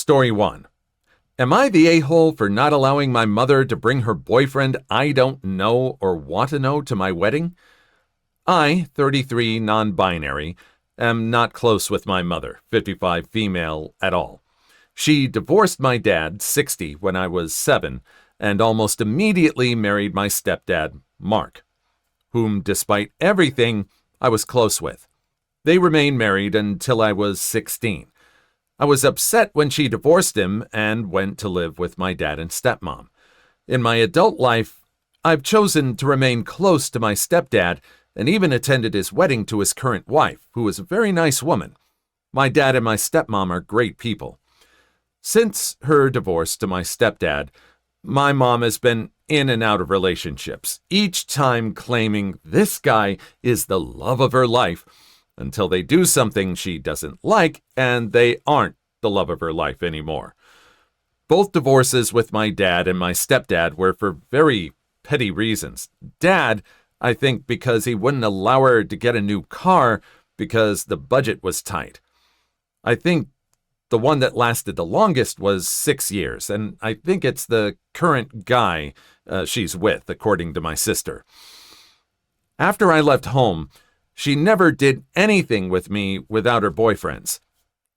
Story 1. Am I the a-hole for not allowing my mother to bring her boyfriend I don't know or want to know to my wedding? I, 33, non-binary, am not close with my mother, 55, female, at all. She divorced my dad, 60, when I was 7, and almost immediately married my stepdad, Mark, whom, despite everything, I was close with. They remained married until I was 16. I was upset when she divorced him and went to live with my dad and stepmom. In my adult life, I've chosen to remain close to my stepdad and even attended his wedding to his current wife, who is a very nice woman. My dad and my stepmom are great people. Since her divorce to my stepdad, my mom has been in and out of relationships, each time claiming this guy is the love of her life, until they do something she doesn't like and they aren't the love of her life anymore. Both divorces with my dad and my stepdad were for very petty reasons. Dad, I think because he wouldn't allow her to get a new car because the budget was tight. I think the one that lasted the longest was 6 years, and I think it's the current guy she's with, according to my sister. After I left home, she never did anything with me without her boyfriends.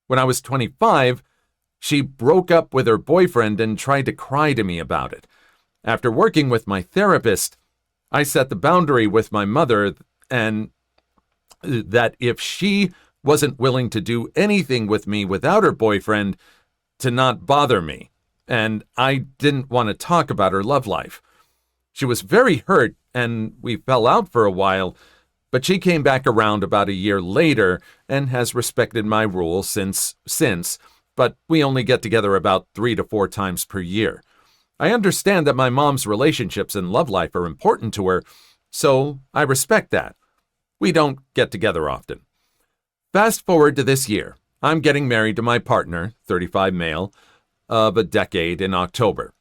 When I was 25, she broke up with her boyfriend and tried to cry to me about it. After working with my therapist, I set the boundary with my mother and that if she wasn't willing to do anything with me without her boyfriend, to not bother me, and I didn't want to talk about her love life. She was very hurt, and we fell out for a while, but she came back around about a year later and has respected my rules since, but we only get together about 3 to 4 times per year. I understand that my mom's relationships and love life are important to her, so I respect that. We don't get together often. Fast forward to this year. I'm getting married to my partner, 35 male, of a decade in October.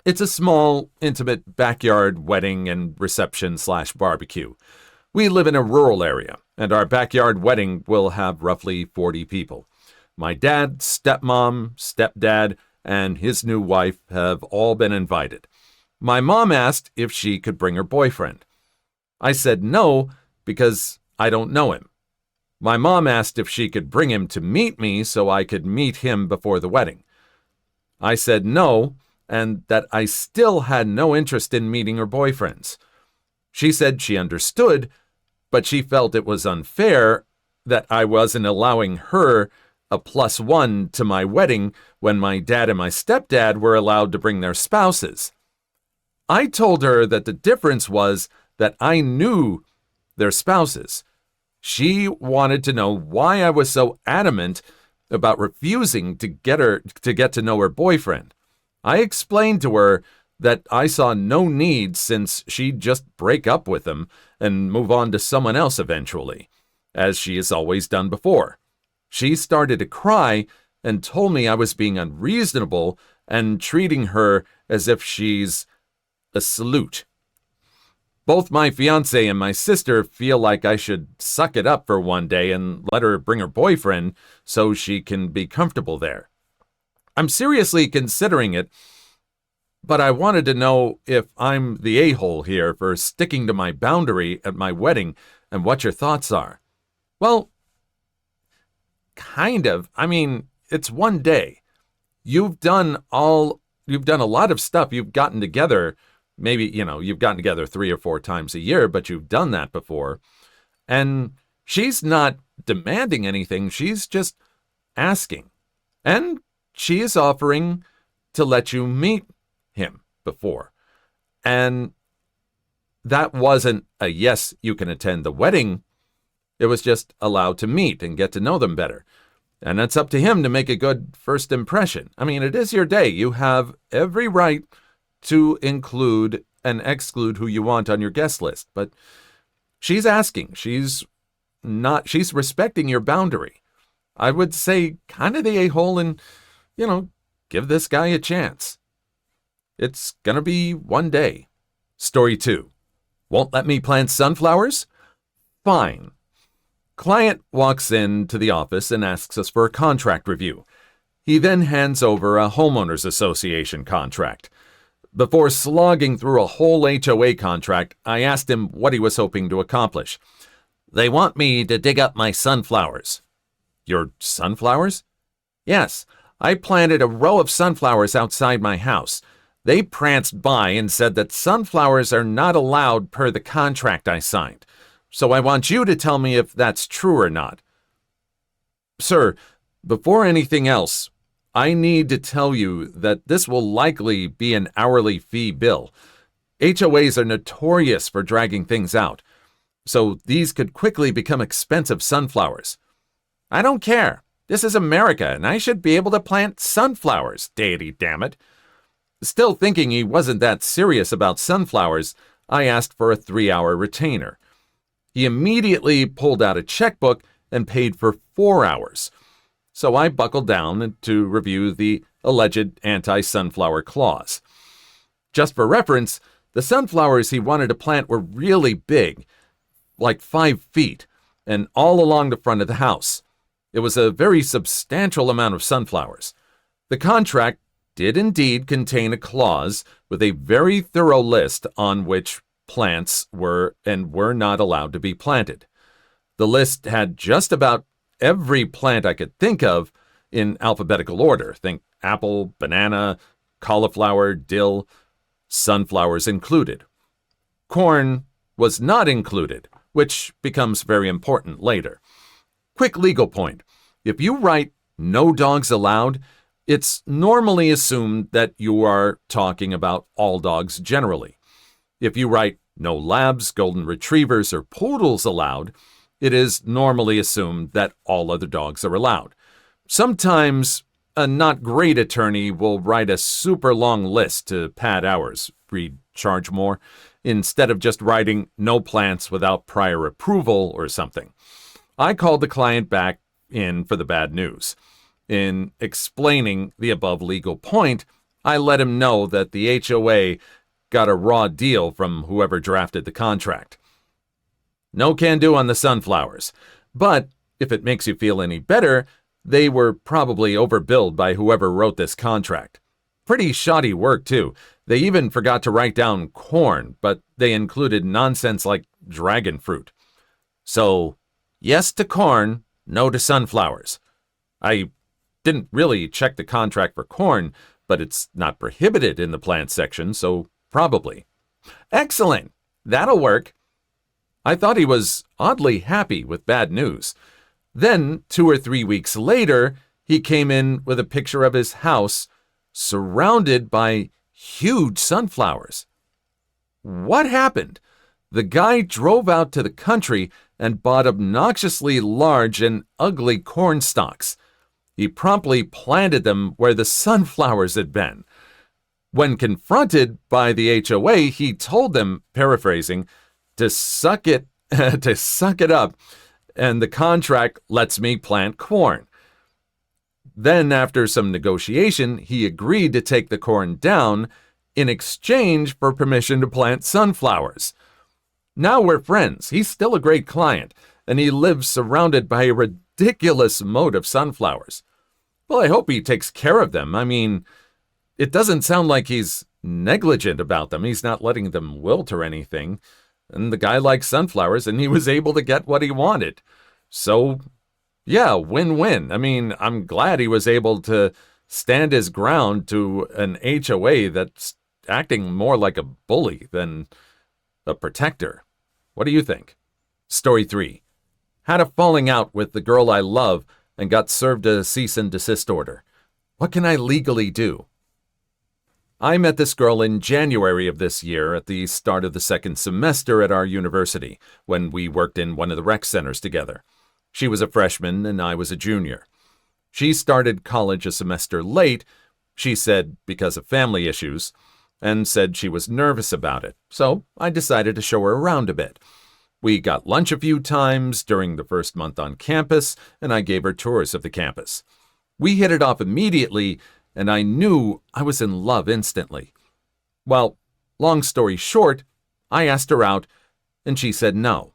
It's a small, intimate backyard wedding and reception/barbecue. We live in a rural area, and our backyard wedding will have roughly 40 people. My dad, stepmom, stepdad, and his new wife have all been invited. My mom asked if she could bring her boyfriend. I said no because I don't know him. My mom asked if she could bring him to meet me so I could meet him before the wedding. I said no, and that I still had no interest in meeting her boyfriends. She said she understood, but she felt it was unfair that I wasn't allowing her a +1 to my wedding when my dad and my stepdad were allowed to bring their spouses. I told her that the difference was that I knew their spouses. She wanted to know why I was so adamant about refusing to get to know her boyfriend. I explained to her that I saw no need since she'd just break up with him and move on to someone else eventually, as she has always done before. She started to cry and told me I was being unreasonable and treating her as if she's a salute. Both my fiancé and my sister feel like I should suck it up for one day and let her bring her boyfriend so she can be comfortable there. I'm seriously considering it, but I wanted to know if I'm the a-hole here for sticking to my boundary at my wedding and what your thoughts are. Well, kind of. I mean, it's one day. You've done a lot of stuff. You've gotten together, maybe, you've gotten together 3 or 4 times a year, but you've done that before. And she's not demanding anything. She's just asking. And she is offering to let you meet him before. And that wasn't a yes, you can attend the wedding. It was just allowed to meet and get to know them better. And it's up to him to make a good first impression. I mean, it is your day. You have every right to include and exclude who you want on your guest list. But she's asking. She's respecting your boundary. I would say kind of the a-hole and, give this guy a chance. It's gonna be one day. Story 2. Won't let me plant sunflowers? Fine. Client walks in to the office and asks us for a contract review. He then hands over a homeowners association contract. Before slogging through a whole HOA contract, I asked him what he was hoping to accomplish. "They want me to dig up my sunflowers." "Your sunflowers?" "Yes, I planted a row of sunflowers outside my house. They pranced by and said that sunflowers are not allowed per the contract I signed. So I want you to tell me if that's true or not." "Sir, before anything else, I need to tell you that this will likely be an hourly fee bill. HOAs are notorious for dragging things out, so these could quickly become expensive sunflowers." "I don't care. This is America, and I should be able to plant sunflowers, deity damn it." Still thinking he wasn't that serious about sunflowers, I asked for a 3-hour retainer. He immediately pulled out a checkbook and paid for 4 hours. So I buckled down to review the alleged anti-sunflower clause. Just for reference, the sunflowers he wanted to plant were really big, like 5 feet, and all along the front of the house. It was a very substantial amount of sunflowers. The contract did indeed contain a clause with a very thorough list on which plants were and were not allowed to be planted. The list had just about every plant I could think of in alphabetical order. Think apple, banana, cauliflower, dill, sunflowers included. Corn was not included, which becomes very important later. Quick legal point. If you write "no dogs allowed," it's normally assumed that you are talking about all dogs generally. If you write "no labs, golden retrievers, or poodles allowed," it is normally assumed that all other dogs are allowed. Sometimes a not great attorney will write a super long list to pad hours, read charge more, instead of just writing "no plants without prior approval" or something. I called the client back in for the bad news. In explaining the above legal point, I let him know that the HOA got a raw deal from whoever drafted the contract. No can do on the sunflowers, but if it makes you feel any better, they were probably overbilled by whoever wrote this contract. Pretty shoddy work, too. They even forgot to write down corn, but they included nonsense like dragon fruit. So, yes to corn, no to sunflowers. I didn't really check the contract for corn, but it's not prohibited in the plant section, so probably. Excellent! That'll work. I thought he was oddly happy with bad news. Then, 2 or 3 weeks later, he came in with a picture of his house surrounded by huge sunflowers. What happened? The guy drove out to the country and bought obnoxiously large and ugly corn stalks. He promptly planted them where the sunflowers had been. When confronted by the HOA, he told them, paraphrasing, to suck it up, and the contract lets me plant corn. Then, after some negotiation, he agreed to take the corn down in exchange for permission to plant sunflowers. Now we're friends. He's still a great client, and he lives surrounded by a ridiculous moat of sunflowers. Well, I hope he takes care of them. I mean, it doesn't sound like he's negligent about them. He's not letting them wilt or anything. And the guy likes sunflowers, and he was able to get what he wanted. So, yeah, win-win. I mean, I'm glad he was able to stand his ground to an HOA that's acting more like a bully than a protector. What do you think? Story 3. Had a falling out with the girl I love and got served a cease and desist order. What can I legally do? I met this girl in January of this year at the start of the second semester at our university, when we worked in one of the rec centers together. She was a freshman and I was a junior. She started college a semester late, she said because of family issues, and said she was nervous about it, so I decided to show her around a bit. We got lunch a few times during the first month on campus, and I gave her tours of the campus. We hit it off immediately, and I knew I was in love instantly. Well, long story short, I asked her out, and she said no.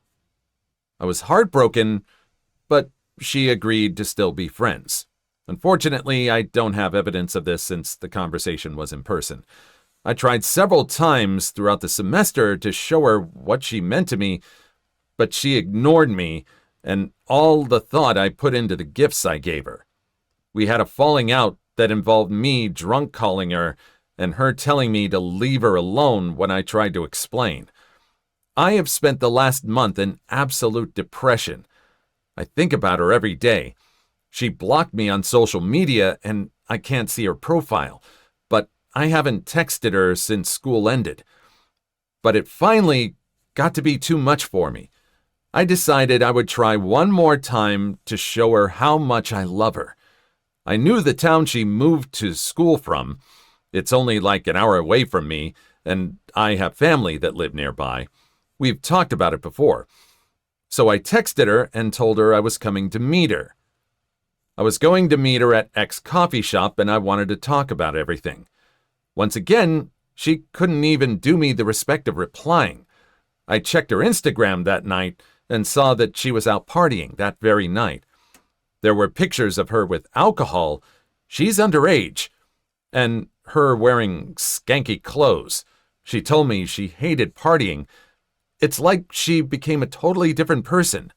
I was heartbroken, but she agreed to still be friends. Unfortunately, I don't have evidence of this since the conversation was in person. I tried several times throughout the semester to show her what she meant to me, but she ignored me and all the thought I put into the gifts I gave her. We had a falling out that involved me drunk calling her and her telling me to leave her alone when I tried to explain. I have spent the last month in absolute depression. I think about her every day. She blocked me on social media and I can't see her profile, but I haven't texted her since school ended. But it finally got to be too much for me. I decided I would try one more time to show her how much I love her. I knew the town she moved to school from. It's only like an hour away from me, and I have family that live nearby. We've talked about it before. So I texted her and told her I was coming to meet her. I was going to meet her at X coffee shop and I wanted to talk about everything. Once again, she couldn't even do me the respect of replying. I checked her Instagram that night and saw that she was out partying that very night. There were pictures of her with alcohol. She's underage. And her wearing skanky clothes. She told me she hated partying. It's like she became a totally different person.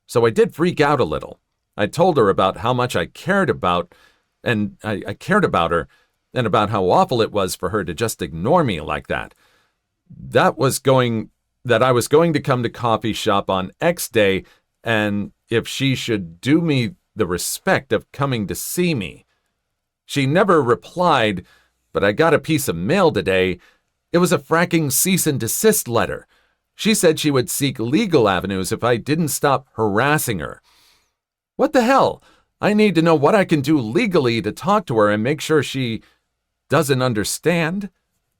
So I did freak out a little. I told her about how much I cared about, and I cared about her, and about how awful it was for her to just ignore me like that. That I was going to come to coffee shop on X day, and if she should do me the respect of coming to see me. She never replied, but I got a piece of mail today. It was a fracking cease and desist letter. She said she would seek legal avenues if I didn't stop harassing her. What the hell? I need to know what I can do legally to talk to her and make sure she doesn't understand.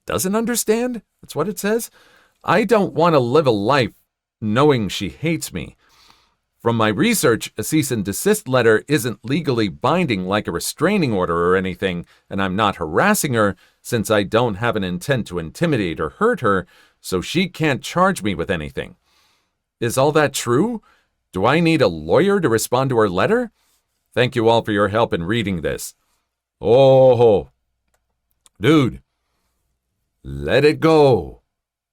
Doesn't understand? That's what it says. I don't want to live a life knowing she hates me. From my research, a cease and desist letter isn't legally binding like a restraining order or anything, and I'm not harassing her since I don't have an intent to intimidate or hurt her, so she can't charge me with anything. Is all that true? Do I need a lawyer to respond to her letter? Thank you all for your help in reading this. Oh, dude, let it go.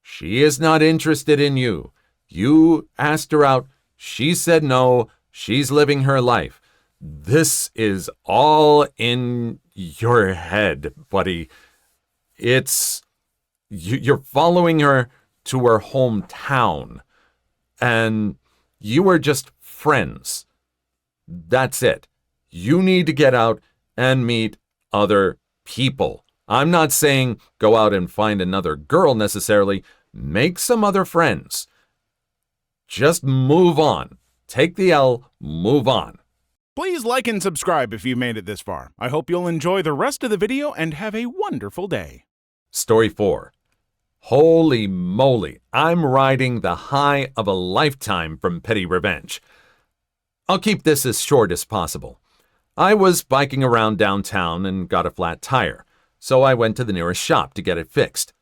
She is not interested in you. You asked her out. She said no. She's living her life. This is all in your head, buddy. You're following her to her hometown, and you are just friends. That's it. You need to get out and meet other people. I'm not saying go out and find another girl necessarily. Make some other friends. Just move on. Take the L, move on. Please like and subscribe if you made it this far. I hope you'll enjoy the rest of the video and have a wonderful day. Story 4. Holy moly, I'm riding the high of a lifetime from petty revenge. I'll keep this as short as possible. I was biking around downtown and got a flat tire, so I went to the nearest shop to get it fixed.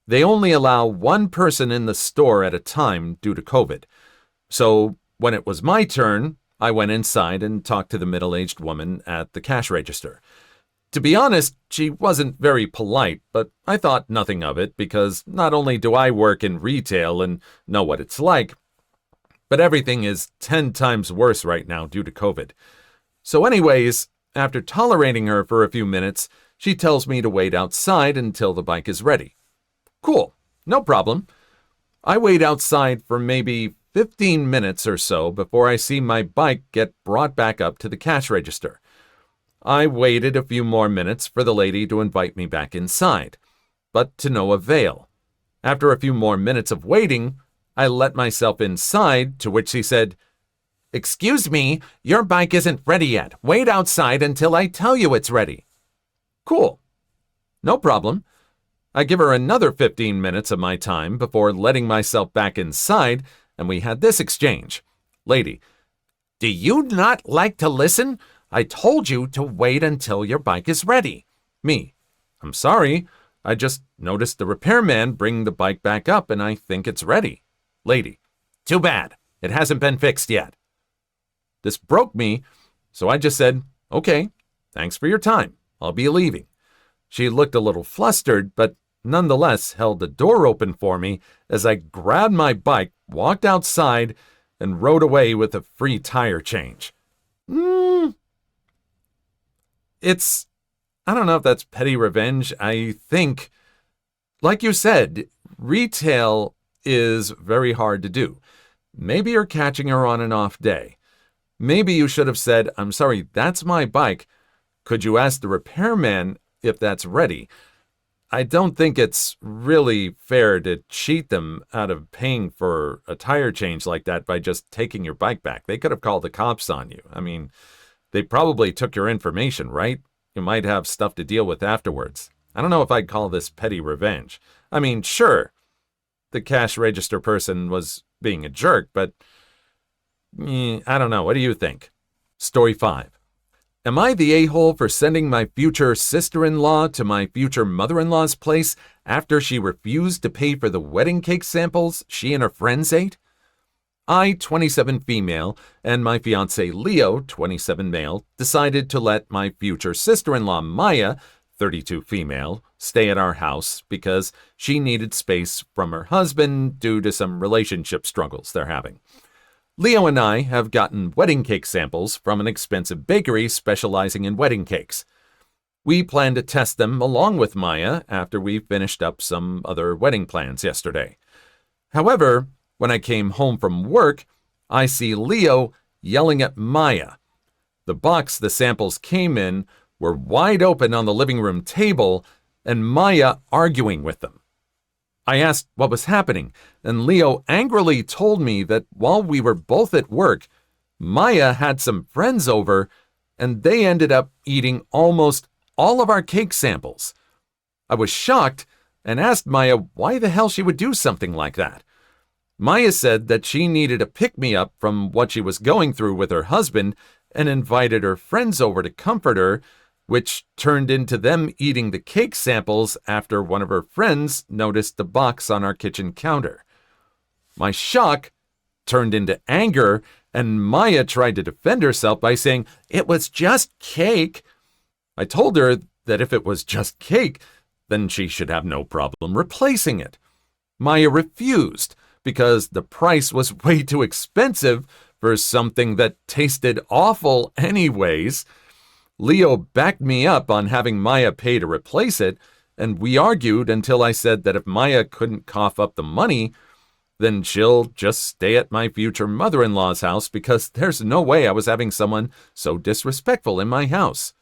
They only allow one person in the store at a time due to COVID. So when it was my turn, I went inside and talked to the middle-aged woman at the cash register. To be honest, she wasn't very polite, but I thought nothing of it because not only do I work in retail and know what it's like, but everything is 10 times worse right now due to COVID. So anyways, after tolerating her for a few minutes, she tells me to wait outside until the bike is ready. Cool, no problem. I wait outside for maybe 15 minutes or so before I see my bike get brought back up to the cash register. I waited a few more minutes for the lady to invite me back inside, but to no avail. After a few more minutes of waiting, I let myself inside, to which she said, "Excuse me, your bike isn't ready yet. Wait outside until I tell you it's ready." Cool. No problem. I give her another 15 minutes of my time before letting myself back inside, and we had this exchange. Lady, "Do you not like to listen? I told you to wait until your bike is ready." Me, "I'm sorry. I just noticed the repairman bring the bike back up and I think it's ready." Lady, "Too bad. It hasn't been fixed yet." This broke me, so I just said, "Okay, Thanks for your time. I'll be leaving." She looked a little flustered, but nonetheless held the door open for me as I grabbed my bike, walked outside, and rode away with a free tire change. I don't know if that's petty revenge. I think, like you said, retail is very hard to do. Maybe you're catching her on an off day. Maybe you should have said, "I'm sorry, that's my bike. Could you ask the repairman if that's ready?" I don't think it's really fair to cheat them out of paying for a tire change like that by just taking your bike back. They could have called the cops on you. I mean, they probably took your information, right? You might have stuff to deal with afterwards. I don't know if I'd call this petty revenge. I mean, sure, the cash register person was being a jerk, but I don't know. What do you think? Story 5. Am I the a-hole for sending my future sister-in-law to my future mother-in-law's place after she refused to pay for the wedding cake samples she and her friends ate? I, 27 female, and my fiancé Leo, 27 male, decided to let my future sister-in-law Maya, 32 female, stay at our house because she needed space from her husband due to some relationship struggles they're having. Leo and I have gotten wedding cake samples from an expensive bakery specializing in wedding cakes. We plan to test them along with Maya after we finished up some other wedding plans yesterday. However, when I came home from work, I see Leo yelling at Maya. The box the samples came in were wide open on the living room table, and Maya arguing with them. I asked what was happening, and Leo angrily told me that while we were both at work, Maya had some friends over, and they ended up eating almost all of our cake samples. I was shocked and asked Maya why the hell she would do something like that. Maya said that she needed a pick-me-up from what she was going through with her husband and invited her friends over to comfort her, which turned into them eating the cake samples after one of her friends noticed the box on our kitchen counter. My shock turned into anger, and Maya tried to defend herself by saying, "It was just cake." I told her that if it was just cake, then she should have no problem replacing it. Maya refused because the price was way too expensive for something that tasted awful anyways. Leo backed me up on having Maya pay to replace it, and we argued until I said that if Maya couldn't cough up the money, then she'll just stay at my future mother-in-law's house because there's no way I was having someone so disrespectful in my house.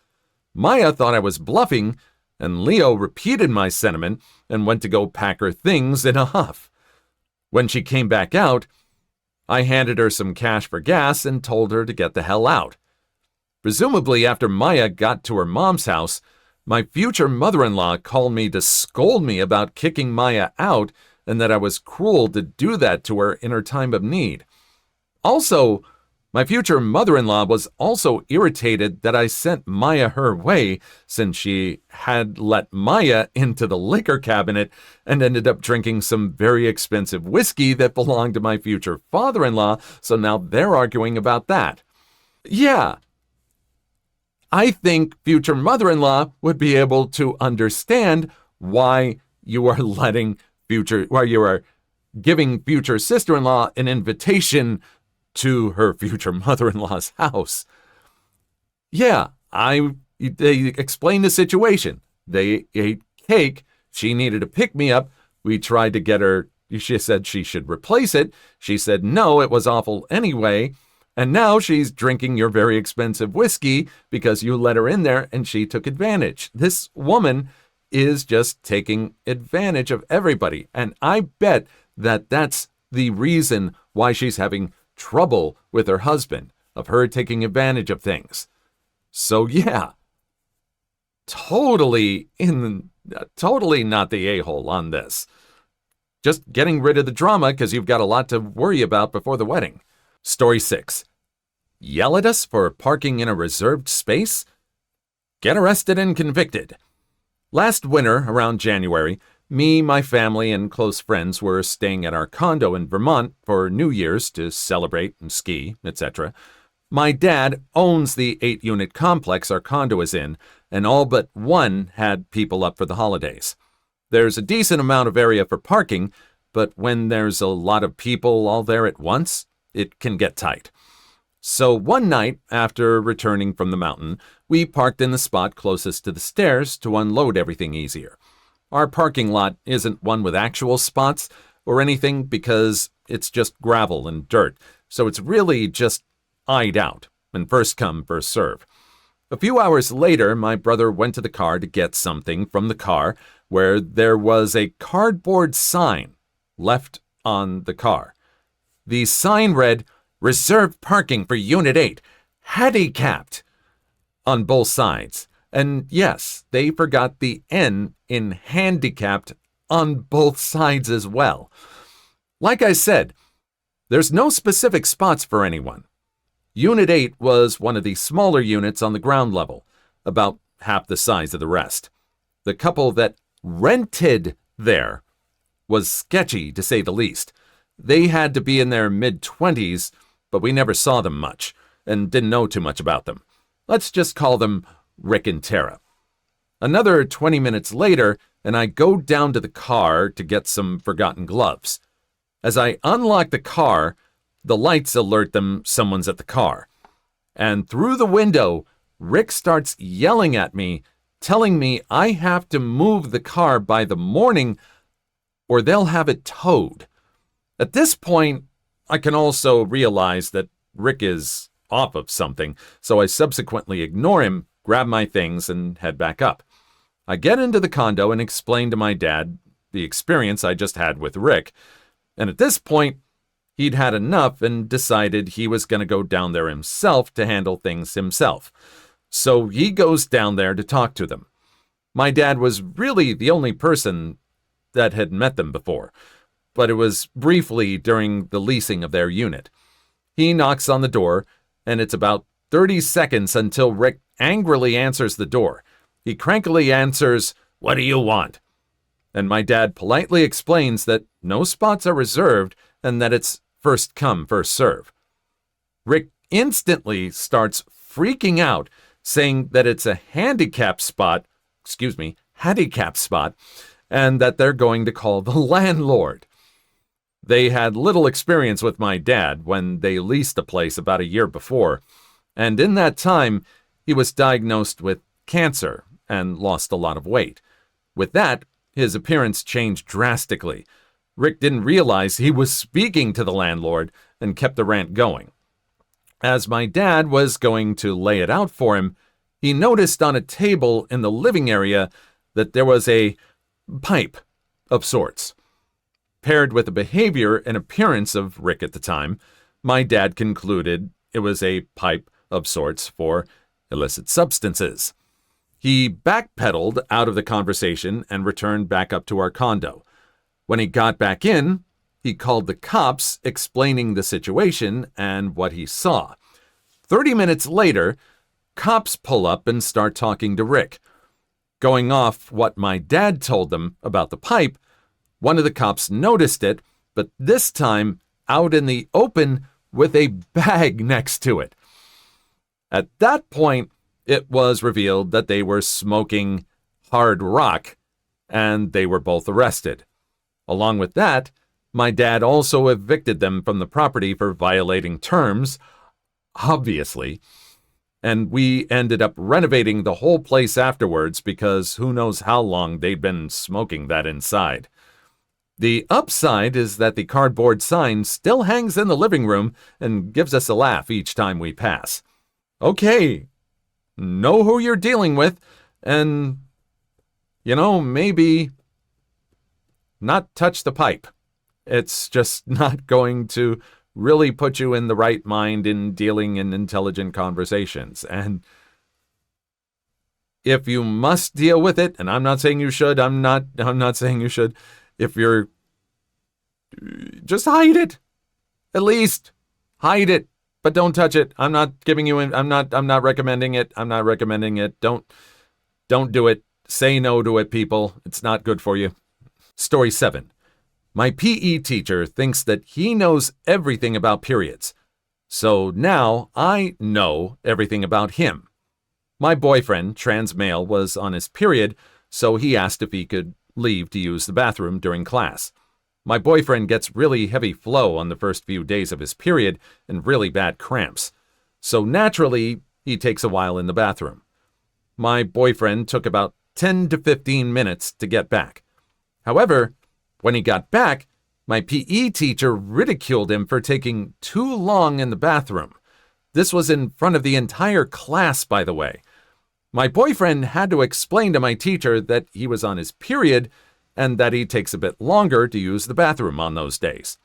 Maya thought I was bluffing, and Leo repeated my sentiment and went to go pack her things in a huff. When she came back out, I handed her some cash for gas and told her to get the hell out. Presumably after Maya got to her mom's house, my future mother-in-law called me to scold me about kicking Maya out and that I was cruel to do that to her in her time of need. Also, my future mother-in-law was also irritated that I sent Maya her way since she had let Maya into the liquor cabinet and ended up drinking some very expensive whiskey that belonged to my future father-in-law, so now they're arguing about that. Yeah, I think future mother-in-law would be able to understand why you are giving future sister-in-law an invitation to her future mother-in-law's house. Yeah, they explained the situation. They ate cake. She needed a pick-me-up. We tried to get her. She said she should replace it. She said no, it was awful anyway. And now she's drinking your very expensive whiskey because you let her in there and she took advantage. This woman is just taking advantage of everybody. And I bet that that's the reason why she's having trouble with her husband, of her taking advantage of things. So yeah, totally not the a-hole on this. Just getting rid of the drama because you've got a lot to worry about before the wedding. Story 6. Yell at us for parking in a reserved space? Get arrested and convicted. Last winter, around January, me, my family, and close friends were staying at our condo in Vermont for New Year's to celebrate and ski, etc. My dad owns the 8-unit complex our condo is in, and all but one had people up for the holidays. There's a decent amount of area for parking, but when there's a lot of people all there at once, it can get tight. So one night, after returning from the mountain, we parked in the spot closest to the stairs to unload everything easier. Our parking lot isn't one with actual spots or anything because it's just gravel and dirt, so it's really just eyed out, and first come, first serve. A few hours later, my brother went to the car to get something from the car where there was a cardboard sign left on the car. The sign read, "Reserved parking for Unit 8, handicapped," on both sides. And yes, they forgot the N in handicapped on both sides as well. Like I said, there's no specific spots for anyone. Unit 8 was one of the smaller units on the ground level, about half the size of the rest. The couple that rented there was sketchy, to say the least. They had to be in their mid-20s, but we never saw them much, and didn't know too much about them. Let's just call them Rick and Tara. Another 20 minutes later, and I go down to the car to get some forgotten gloves. As I unlock the car, the lights alert them someone's at the car. And through the window, Rick starts yelling at me, telling me I have to move the car by the morning or they'll have it towed. At this point, I can also realize that Rick is off of something, so I subsequently ignore him, grab my things, and head back up. I get into the condo and explain to my dad the experience I just had with Rick, and at this point, he'd had enough and decided he was going to go down there himself to handle things himself. So he goes down there to talk to them. My dad was really the only person that had met them before, but it was briefly during the leasing of their unit. He knocks on the door, and it's about 30 seconds until Rick angrily answers the door. He crankily answers, "What do you want?" And my dad politely explains that no spots are reserved and that it's first come, first serve. Rick instantly starts freaking out, saying that it's a handicap spot, and that they're going to call the landlord. They had little experience with my dad when they leased a place about a year before, and in that time, he was diagnosed with cancer and lost a lot of weight. With that, his appearance changed drastically. Rick didn't realize he was speaking to the landlord and kept the rant going. As my dad was going to lay it out for him, he noticed on a table in the living area that there was a pipe of sorts. Paired with the behavior and appearance of Rick at the time, my dad concluded it was a pipe of sorts for illicit substances. He backpedaled out of the conversation and returned back up to our condo. When he got back in, he called the cops, explaining the situation and what he saw. 30 minutes later, cops pull up and start talking to Rick. Going off what my dad told them about the pipe, one of the cops noticed it, but this time out in the open with a bag next to it. At that point, it was revealed that they were smoking hard rock, and they were both arrested. Along with that, my dad also evicted them from the property for violating terms, obviously, and we ended up renovating the whole place afterwards because who knows how long they'd been smoking that inside. The upside is that the cardboard sign still hangs in the living room and gives us a laugh each time we pass. Okay, know who you're dealing with, and, maybe not touch the pipe. It's just not going to really put you in the right mind in dealing in intelligent conversations. And if you must deal with it, and I'm not saying you should, I'm not saying you should, if you're, just hide it. At least hide it, but don't touch it. I'm not recommending it. I'm not recommending it. Don't do it. Say no to it, people. It's not good for you. Story 7. My PE teacher thinks that he knows everything about periods. So now I know everything about him. My boyfriend, trans male, was on his period, so he asked if he could leave to use the bathroom during class. My boyfriend gets really heavy flow on the first few days of his period and really bad cramps. So naturally, he takes a while in the bathroom. My boyfriend took about 10 to 15 minutes to get back. However, when he got back, my PE teacher ridiculed him for taking too long in the bathroom. This was in front of the entire class, by the way. My boyfriend had to explain to my teacher that he was on his period and that he takes a bit longer to use the bathroom on those days.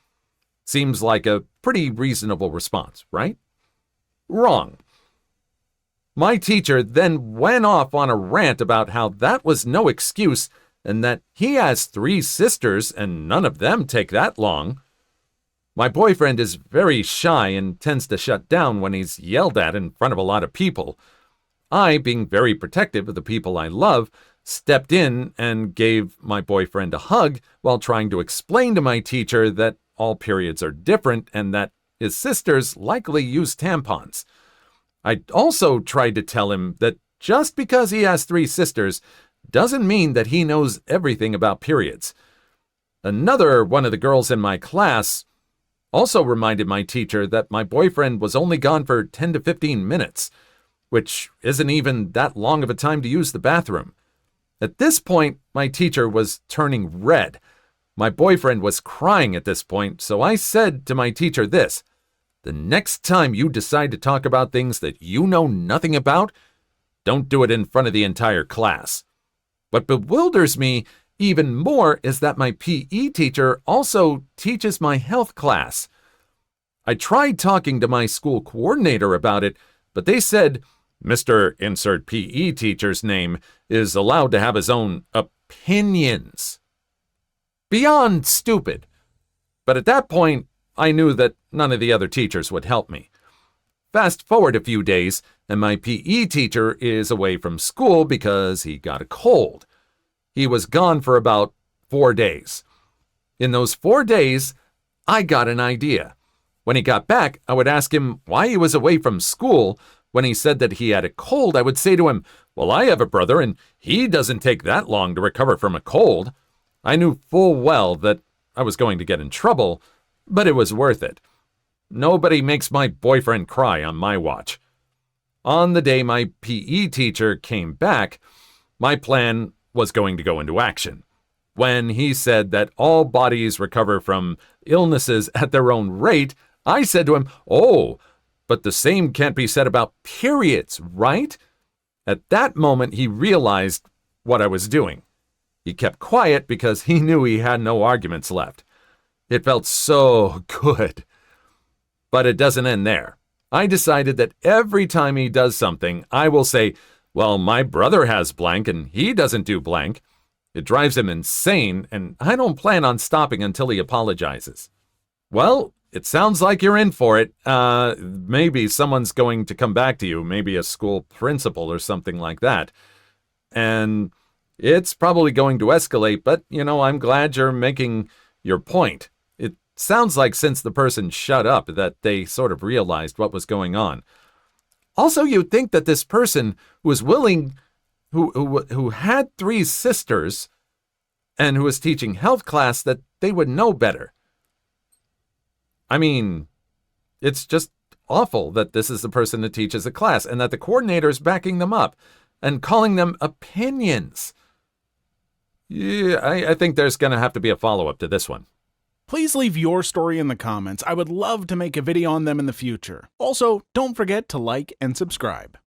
Seems like a pretty reasonable response, right? Wrong. My teacher then went off on a rant about how that was no excuse and that he has 3 sisters and none of them take that long. My boyfriend is very shy and tends to shut down when he's yelled at in front of a lot of people. I, being very protective of the people I love, stepped in and gave my boyfriend a hug while trying to explain to my teacher that all periods are different and that his sisters likely use tampons. I also tried to tell him that just because he has 3 sisters doesn't mean that he knows everything about periods. Another one of the girls in my class also reminded my teacher that my boyfriend was only gone for 10 to 15 minutes, which isn't even that long of a time to use the bathroom. At this point, my teacher was turning red. My boyfriend was crying at this point, so I said to my teacher this: "The next time you decide to talk about things that you know nothing about, don't do it in front of the entire class." What bewilders me even more is that my PE teacher also teaches my health class. I tried talking to my school coordinator about it, but they said Mr. Insert PE teacher's name is allowed to have his own opinions. Beyond stupid. But at that point, I knew that none of the other teachers would help me. Fast forward a few days, and my PE teacher is away from school because he got a cold. He was gone for about 4 days. In those 4 days, I got an idea. When he got back, I would ask him why he was away from school. When he said that he had a cold, I would say to him, "Well, I have a brother, and he doesn't take that long to recover from a cold." I knew full well that I was going to get in trouble, but it was worth it. Nobody makes my boyfriend cry on my watch. On the day my PE teacher came back, my plan was going to go into action. When he said that all bodies recover from illnesses at their own rate, I said to him, "Oh, but the same can't be said about periods, right?" At that moment, he realized what I was doing. He kept quiet because he knew he had no arguments left. It felt so good. But it doesn't end there. I decided that every time he does something, I will say, "Well, my brother has blank and he doesn't do blank." It drives him insane, and I don't plan on stopping until he apologizes. Well, it sounds like you're in for it. Maybe someone's going to come back to you, maybe a school principal or something like that. And it's probably going to escalate, but, I'm glad you're making your point. It sounds like since the person shut up that they sort of realized what was going on. Also, you'd think that this person who was willing, who had 3 sisters and who was teaching health class, that they would know better. I mean, it's just awful that this is the person that teaches a class and that the coordinator is backing them up and calling them opinions. Yeah, I think there's going to have to be a follow-up to this one. Please leave your story in the comments. I would love to make a video on them in the future. Also, don't forget to like and subscribe.